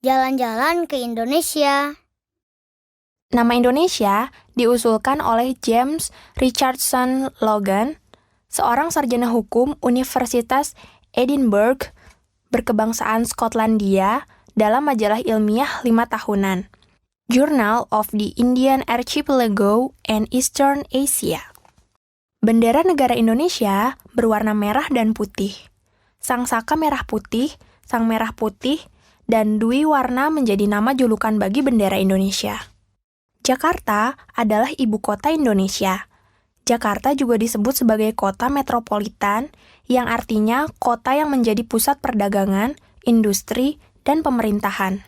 Jalan-jalan ke Indonesia. Nama Indonesia diusulkan oleh James Richardson Logan, seorang sarjana hukum Universitas Edinburgh berkebangsaan Skotlandia dalam majalah ilmiah 5 tahunan, Journal of the Indian Archipelago and Eastern Asia. Bendera negara Indonesia berwarna merah dan putih. Sang saka merah putih, sang merah putih, dan dwi warna menjadi nama julukan bagi bendera Indonesia. Jakarta adalah ibu kota Indonesia. Jakarta juga disebut sebagai kota metropolitan, yang artinya kota yang menjadi pusat perdagangan, industri, dan pemerintahan.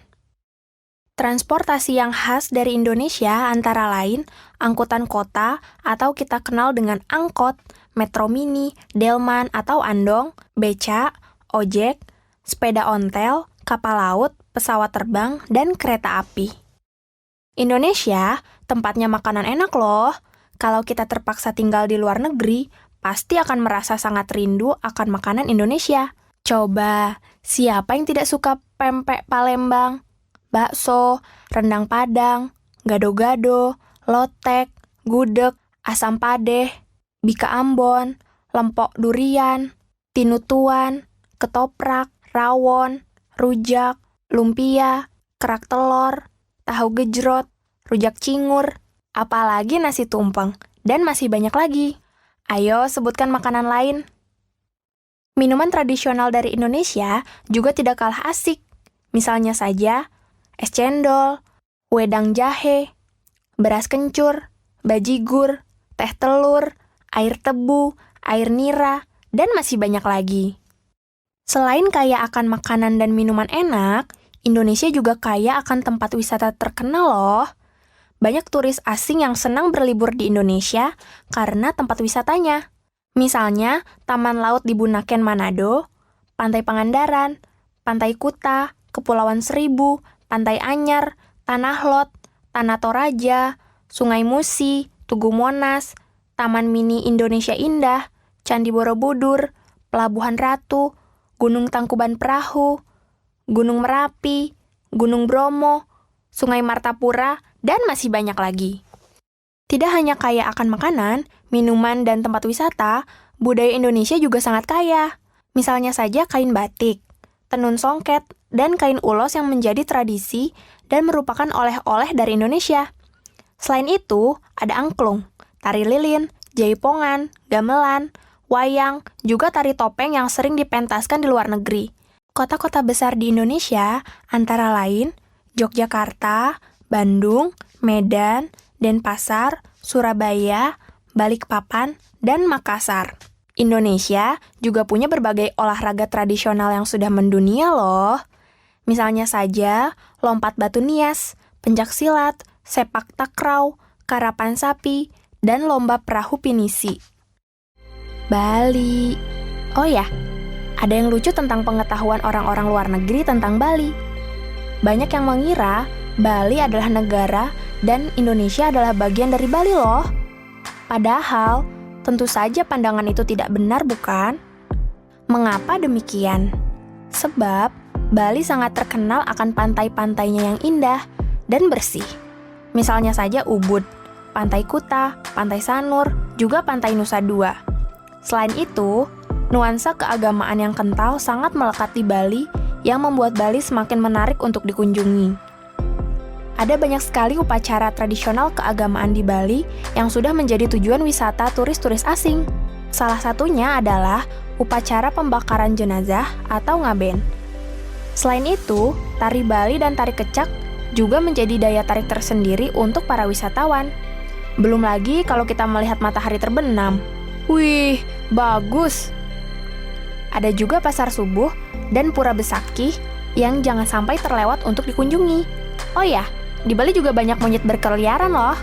Transportasi yang khas dari Indonesia antara lain angkutan kota atau kita kenal dengan angkot, metro mini, delman atau andong, becak, ojek, sepeda ontel, kapal laut, pesawat terbang, dan kereta api. Indonesia tempatnya makanan enak loh. Kalau kita terpaksa tinggal di luar negeri, pasti akan merasa sangat rindu akan makanan Indonesia. Coba, siapa yang tidak suka pempek Palembang, bakso, rendang Padang, gado-gado, lotek, gudeg, asam padeh, bika Ambon, lempok durian, tinutuan, ketoprak, rawon, rujak, lumpia, kerak telur, tahu gejrot, rujak cingur, apalagi nasi tumpeng, dan masih banyak lagi. Ayo sebutkan makanan lain. Minuman tradisional dari Indonesia juga tidak kalah asik. Misalnya saja, es cendol, wedang jahe, beras kencur, bajigur, teh telur, air tebu, air nira, dan masih banyak lagi. Selain kaya akan makanan dan minuman enak, Indonesia juga kaya akan tempat wisata terkenal loh. Banyak turis asing yang senang berlibur di Indonesia karena tempat wisatanya. Misalnya, Taman Laut di Bunaken, Manado, Pantai Pangandaran, Pantai Kuta, Kepulauan Seribu, Pantai Anyar, Tanah Lot, Tanah Toraja, Sungai Musi, Tugu Monas, Taman Mini Indonesia Indah, Candi Borobudur, Pelabuhan Ratu, Gunung Tangkuban Perahu, Gunung Merapi, Gunung Bromo, Sungai Martapura, dan masih banyak lagi. Tidak hanya kaya akan makanan, minuman, dan tempat wisata, budaya Indonesia juga sangat kaya. Misalnya saja kain batik, tenun songket, dan kain ulos yang menjadi tradisi dan merupakan oleh-oleh dari Indonesia. Selain itu, ada angklung, tari lilin, jaipongan, gamelan, wayang, juga tari topeng yang sering dipentaskan di luar negeri. Kota-kota besar di Indonesia antara lain Yogyakarta, Bandung, Medan, Denpasar, Surabaya, Balikpapan, dan Makassar. Indonesia juga punya berbagai olahraga tradisional yang sudah mendunia loh. Misalnya saja lompat batu nias, pencaksilat, sepak takraw, karapan sapi, dan lomba perahu pinisi. Bali. Oh ya, ada yang lucu tentang pengetahuan orang-orang luar negeri tentang Bali. Banyak yang mengira Bali adalah negara dan Indonesia adalah bagian dari Bali loh. Padahal, tentu saja pandangan itu tidak benar, bukan? Mengapa demikian? Sebab, Bali sangat terkenal akan pantai-pantainya yang indah dan bersih. Misalnya saja Ubud, Pantai Kuta, Pantai Sanur, juga Pantai Nusa Dua. Selain itu, nuansa keagamaan yang kental sangat melekat di Bali yang membuat Bali semakin menarik untuk dikunjungi. Ada banyak sekali upacara tradisional keagamaan di Bali yang sudah menjadi tujuan wisata turis-turis asing. Salah satunya adalah upacara pembakaran jenazah atau ngaben. Selain itu, tari Bali dan tari kecak juga menjadi daya tarik tersendiri untuk para wisatawan. Belum lagi kalau kita melihat matahari terbenam. Wih, bagus! Ada juga pasar subuh dan pura Besakih yang jangan sampai terlewat untuk dikunjungi. Oh ya, di Bali juga banyak monyet berkeliaran loh.